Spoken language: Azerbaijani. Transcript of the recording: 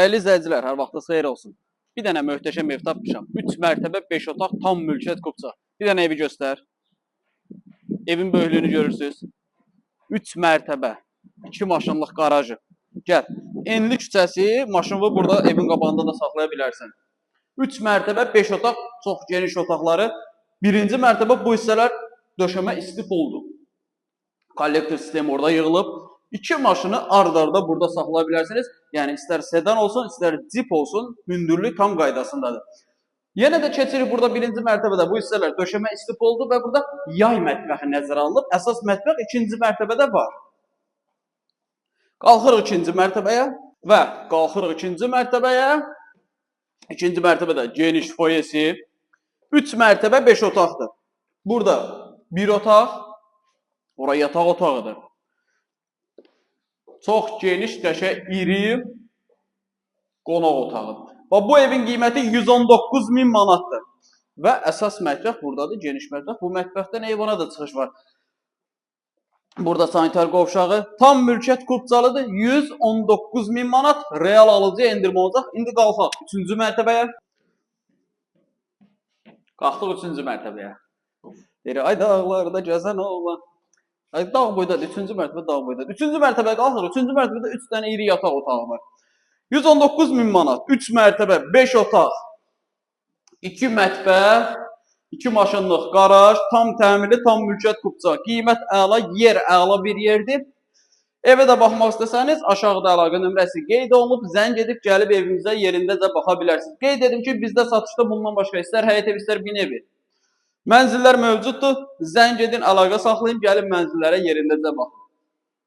Dəyərli izləyicilər, hər vaxtınız xeyir olsun. Bir dənə möhtəşəm ev tapmışam. 3 mərtəbə, 5 otaq, tam mülkiyyət kupça. Bir dənə evi göstər. Evin böyüklüyünü görürsünüz. 3 mərtəbə, 2 maşınlıq qarajı. Gəl. Enli küçəsi, maşını burada evin qabağında da saxlaya bilərsən. 3 mərtəbə, 5 otaq, çox geniş otaqları. Birinci mərtəbə bu hissələr döşəmə isti poldu. Kollektor sistemi orada yığılıb. 2 maşını ard-arda burada saxlaya bilərsiniz. Yəni, istər sedan olsun, istər cip olsun, hündürlük tam qaydasındadır. Yenə də keçirik burada birinci mərtəbədə bu hissələr döşəmə isti poldu və burada yay mətbəxi nəzərə alınıb. Əsas mətbəx ikinci mərtəbədə var. Qalxırıq ikinci mərtəbəyə və qalxırıq ikinci mərtəbəyə. İkinci mərtəbədə geniş foyesi. 3 mərtəbə 5 otaqdır. Burada bir otaq, oraya yataq otağıdır. Çox geniş, qəşəng, iri qonaq otağıdır. Və bu evin qiyməti 119.000 manatdır. Və əsas mətbəx buradadır, geniş mətbəx. Bu mətbəxdən eyvana da çıxış var. Burada sanitar qovşağı, tam mülkiyyət kupçalıdır. 119.000 manat real alıcıya endirmə olacaq. İndi qalxaq 3-cü mərtəbəyə. Qalxdıq 3-cü mərtəbəyə. Deyir, ay dağlarda gəzən oğlan. Dağ boydadır, 3-cü mərtəbə dağ boydadır. 3-cü mərtəbəyə qalxır, 3-cü mərtəbədə 3 dənə iri yataq otağı var. 119.000 manat, 3 mərtəbə, 5 otaq, 2 mətbəx, 2 maşınlıq qaraj, tam təmirli, tam mülkiyyət kupça. Qiymət əla, yer əla bir yerdir. Evə də baxmaq istəsəniz, aşağıda əlaqə nömrəsi qeyd olunub, zəng edib gəlib evimizə yerindəcə baxa bilərsiniz. Qeyd edim ki, bizdə satışda bundan başqa istər həyət evi, istər bin evi. Mənzillər mövcuddur. Zəng edin, əlaqə saxlayın, gəlin mənzillərə yerindəcə baxın.